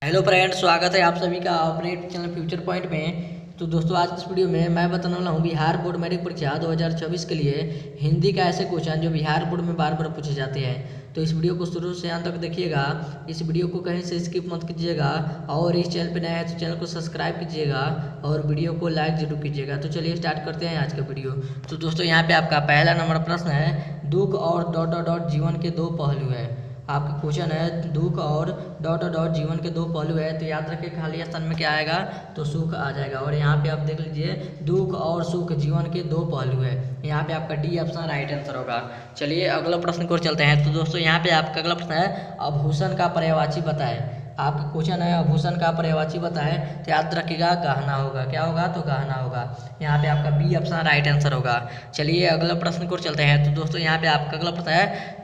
Hello friends, स्वागत है आप सभी का अपने चैनल फ्यूचर पॉइंट में। तो दोस्तों, आज इस वीडियो में मैं बताने वाला हूँ बिहार बोर्ड मैट्रिक परीक्षा 2024 के लिए हिंदी का ऐसे क्वेश्चन जो बिहार बोर्ड में बार बार पूछे जाते हैं। तो इस वीडियो को शुरू से अंत तक देखिएगा। इस वीडियो को कहीं से स्किप मत कीजिएगा और इस चैनल पर नया है तो चैनल को सब्सक्राइब कीजिएगा और वीडियो को लाइक जरूर कीजिएगा। तो चलिए स्टार्ट करते हैं आज का वीडियो। तो दोस्तों, यहाँ पे आपका पहला नंबर प्रश्न है, दुख और डॉट डॉट डॉट जीवन के दो पहलू है। आपका क्वेश्चन है दुख और डॉट डॉट जीवन के दो पहलू है। तो याद रखिए खाली स्थान में क्या आएगा तो सुख आ जाएगा। और यहाँ पे आप देख लीजिए दुख और सुख जीवन के दो पहलू है। यहाँ पे आपका डी ऑप्शन राइट आंसर होगा। चलिए अगला प्रश्न की ओर चलते हैं। तो दोस्तों, यहाँ पे आपका अगला प्रश्न है, आभूषण का पर्यायवाची बताएं। आपका क्वेश्चन है आभूषण का पर्यायवाची बताएं। तो याद रखिएगा गहना होगा। क्या होगा तो गहना होगा। यहाँ पे आपका बी ऑप्शन राइट आंसर होगा। चलिए अगला प्रश्न की ओर चलते हैं। तो दोस्तों, यहाँ पे आपका अगला प्रश्न है,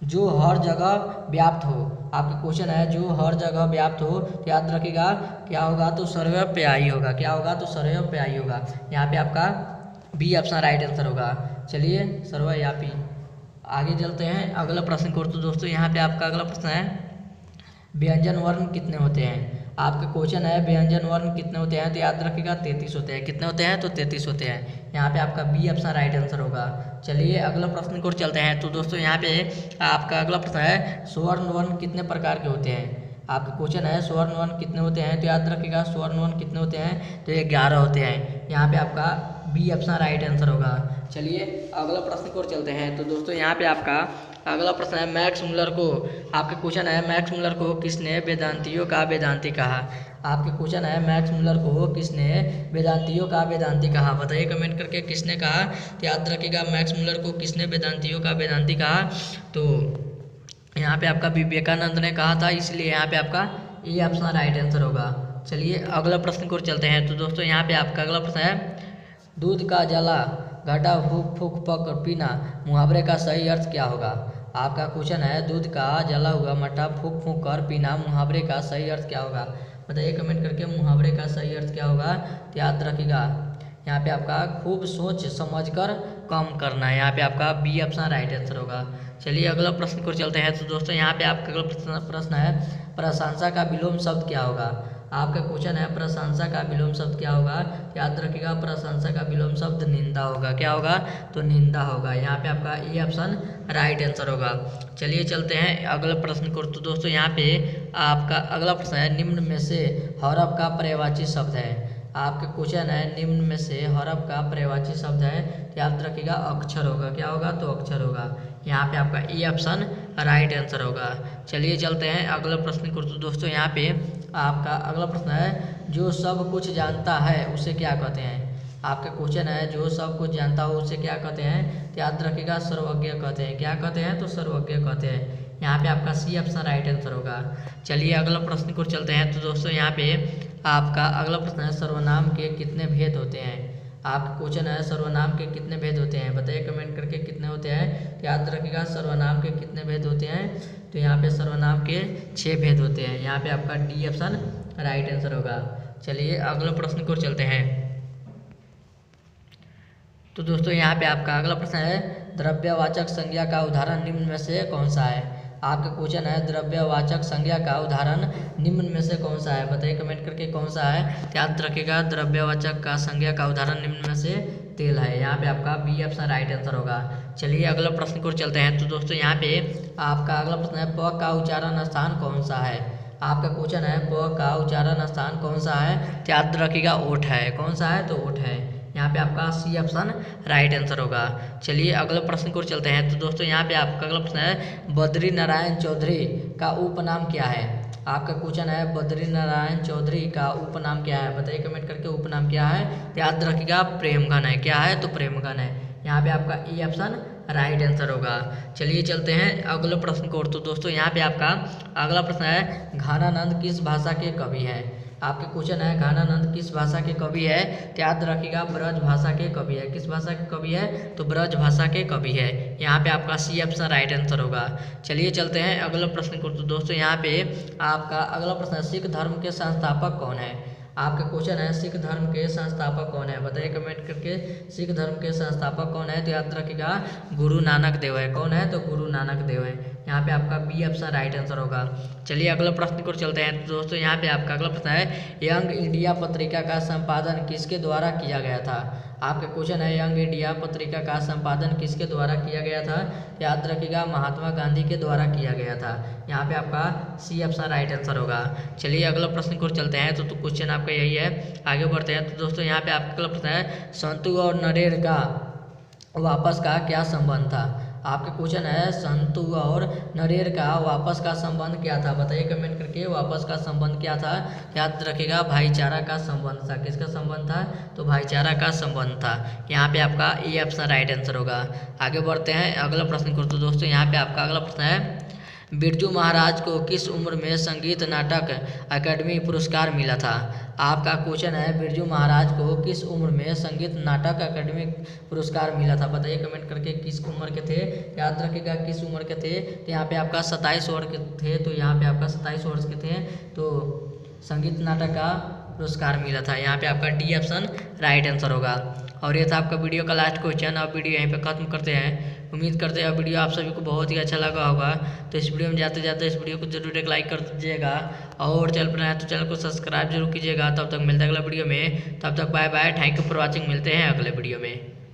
जो हर जगह व्याप्त हो। आपका क्वेश्चन है जो हर जगह व्याप्त हो। तो याद रखिएगा क्या होगा तो सर्वव्यापी होगा। क्या होगा तो सर्वव्यापी होगा। यहाँ पे आपका बी ऑप्शन राइट आंसर होगा। चलिए सर्वव्यापी आगे चलते हैं अगला प्रश्न को। तो दोस्तों, यहाँ पे आपका अगला प्रश्न है, व्यंजन वर्ण कितने होते हैं। आपका क्वेश्चन है व्यंजन वर्ण कितने होते हैं। तो याद रखिएगा 33 होते हैं। कितने होते हैं तो 33 होते हैं। यहाँ पे आपका बी ऑप्शन राइट आंसर होगा। चलिए अगला प्रश्न को चलते हैं। तो दोस्तों, यहाँ पे आपका अगला प्रश्न है, स्वर्ण वर्ण कितने प्रकार के होते हैं। आपका क्वेश्चन है स्वर्ण वर्ण कितने होते हैं। तो याद रखिएगा स्वर्ण वर्ण कितने होते हैं तो 11 होते हैं। यहाँ पे आपका बी ऑप्शन राइट आंसर होगा। चलिए अगला प्रश्न को चलते हैं। तो दोस्तों, यहाँ पे आपका अगला प्रश्न है, मैक्स मुलर को। आपके क्वेश्चन है मैक्स मुलर को किसने वेदांतियों का वेदांती कहा। आपके क्वेश्चन है मैक्स मुलर को किसने वेदांतियों का वेदांती कहा। बताइए कमेंट करके किसने कहा। तो याद रखिएगा मैक्स मुलर को किसने वेदांतियों का वेदांती कहा। तो यहाँ पे आपका विवेकानंद ने कहा था, इसलिए यहाँ पे आपका ए ऑप्शन राइट आंसर होगा। चलिए अगला प्रश्न को चलते हैं। तो दोस्तों, यहाँ पे आपका अगला प्रश्न है, दूध का जला घटा फूक फूक पक पीना मुहावरे का सही अर्थ क्या होगा। आपका क्वेश्चन है दूध का जला हुआ मट्ठा फूक फूक कर पीना मुहावरे का सही अर्थ क्या होगा। बताइए कमेंट करके मुहावरे का सही अर्थ क्या होगा। तो याद रखिएगा यहाँ पे आपका खूब सोच समझकर कम करना है। यहाँ पे आपका बी ऑप्शन राइट आंसर होगा। चलिए अगला प्रश्न को चलते हैं। तो दोस्तों, यहाँ पे आपका अगला प्रश्न है, प्रशंसा का विलोम शब्द क्या होगा। आपका क्वेश्चन है प्रशंसा का विलोम शब्द क्या होगा। याद रखिएगा प्रशंसा का विलोम शब्द निंदा होगा। क्या होगा तो निंदा होगा। यहाँ पे आपका ए ऑप्शन राइट आंसर होगा। चलिए चलते हैं अगले प्रश्न को। तो दोस्तों, यहाँ पे आपका अगला प्रश्न है, निम्न में से हरफ का पर्यायवाची शब्द है। आपके क्वेश्चन है निम्न में से हरफ का पर्यायवाची शब्द है। तो याद रखिएगा अक्षर होगा। क्या होगा तो अक्षर होगा। यहाँ पे आपका ए ऑप्शन राइट आंसर होगा। चलिए चलते हैं अगले प्रश्न को। तो दोस्तों, यहाँ पे आपका अगला प्रश्न है, जो सब कुछ जानता है उसे क्या कहते हैं। आपका क्वेश्चन है जो सब कुछ जानता हो उसे क्या कहते हैं। तो याद रखिएगा सर्वज्ञ कहते हैं। क्या कहते हैं तो सर्वज्ञ कहते हैं। यहाँ पे आपका सी ऑप्शन राइट आंसर होगा। चलिए अगला प्रश्न को चलते हैं। तो दोस्तों, यहाँ पे आपका अगला प्रश्न है, सर्वनाम के कितने भेद होते हैं। आपका क्वेश्चन है सर्वनाम के कितने भेद होते हैं। बताइए कमेंट करके कितने होते हैं। तो याद रखिएगा सर्वनाम के कितने भेद होते हैं। तो यहाँ पे सर्वनाम के 6 भेद होते हैं। यहाँ पे आपका डी ऑप्शन राइट आंसर होगा। चलिए अगला प्रश्न को चलते हैं। तो दोस्तों, यहाँ पे आपका अगला प्रश्न है, द्रव्यवाचक संज्ञा का उदाहरण निम्न में से कौन सा है। आपका क्वेश्चन है द्रव्यवाचक संज्ञा का उदाहरण निम्न में से कौन सा है। बताइए कमेंट करके कौन सा है। याद रखिएगा द्रव्यवाचक का संज्ञा का उदाहरण निम्न में से तेल है। यहाँ पे आपका बी ऑप्शन राइट आंसर होगा। चलिए अगला प्रश्न को चलते हैं। तो दोस्तों, यहाँ पे आपका अगला प्रश्न है, प का उच्चारण स्थान कौन सा है। आपका क्वेश्चन है प का उच्चारण स्थान कौन सा है। तो याद रखिएगा ओठ है। कौन सा है तो ओठ है। यहाँ पे आपका सी ऑप्शन राइट आंसर होगा। चलिए अगले प्रश्न को चलते हैं। तो दोस्तों, यहाँ पे आपका अगला प्रश्न है, बद्री नारायण चौधरी का उपनाम क्या है। आपका क्वेश्चन है बद्री नारायण चौधरी का उपनाम क्या है। बताइए कमेंट करके उपनाम क्या है। तो याद रखिएगा प्रेमगन है। क्या है तो प्रेमगन है। यहाँ पे आपका ए ऑप्शन राइट आंसर होगा। चलिए चलते हैं अगले प्रश्न को। तो दोस्तों, यहाँ पे आपका अगला प्रश्न है, घनानंद किस भाषा के कवि है। आपके क्वेश्चन है घनानंद किस भाषा के कवि है। तो याद रखिएगा ब्रज भाषा के कवि है। किस भाषा के कवि है तो ब्रज भाषा के कवि है। यहाँ पे आपका सी ऑप्शन राइट आंसर होगा। चलिए चलते हैं अगले प्रश्न को। तो दोस्तों, यहाँ पे आपका अगला प्रश्न है, सिख धर्म के संस्थापक कौन है। आपका क्वेश्चन है सिख धर्म के संस्थापक कौन है, बताइए कमेंट करके। सिख धर्म के संस्थापक कौन है, तो याद रखिएगा गुरु नानक देव है। कौन है, तो गुरु नानक देव है। यहाँ पे आपका बी ऑप्शन राइट आंसर होगा। चलिए अगला प्रश्न को चलते हैं। तो दोस्तों यहाँ पे आपका अगला प्रश्न है यंग इंडिया पत्रिका का संपादन किसके द्वारा किया गया था। आपका क्वेश्चन है यंग इंडिया पत्रिका का संपादन किसके द्वारा किया गया था, याद रखिएगा महात्मा गांधी के द्वारा किया गया था। यहाँ पे आपका सी ऑप्शन राइट आंसर होगा। चलिए अगला प्रश्न को चलते हैं। तो क्वेश्चन आपका यही है, आगे बढ़ते हैं। तो दोस्तों यहाँ पे आपका अगला प्रश्न है संतु और नरेर का वापस का क्या संबंध था। आपका क्वेश्चन है संतु और नरेर का वापस का संबंध क्या था, बताइए कमेंट करके। वापस का संबंध क्या था, याद रखिएगा भाईचारा का संबंध था। किसका संबंध था, तो भाईचारा का संबंध था। यहाँ पे आपका ए ऑप्शन राइट आंसर होगा। आगे बढ़ते हैं अगला प्रश्न को। तो दोस्तों यहाँ पे आपका अगला प्रश्न है बिरजू महाराज को किस उम्र में संगीत नाटक अकादमी पुरस्कार मिला था। आपका क्वेश्चन है बिरजू महाराज को किस उम्र में संगीत नाटक अकादमी पुरस्कार मिला था, बताइए कमेंट करके। किस उम्र के थे, याद रखिएगा किस उम्र के थे। तो यहाँ पे आपका 27 वर्ष के थे। तो यहाँ पे आपका 27 वर्ष के थे तो संगीत नाटक का पुरस्कार मिला था। यहाँ पे आपका डी ऑप्शन राइट आंसर होगा। और ये था आपका वीडियो का लास्ट क्वेश्चन। अब वीडियो यहीं पे खत्म करते हैं। उम्मीद करते हैं वीडियो आप सभी को बहुत ही अच्छा लगा होगा। तो इस वीडियो में जाते जाते इस वीडियो को जरूर एक लाइक कर दीजिएगा और चैनल पर आए तो चैनल को सब्सक्राइब जरूर कीजिएगा। तब तक मिलते हैं अगला वीडियो में, तब तक bye bye, thank you for watching. मिलते हैं अगले वीडियो में।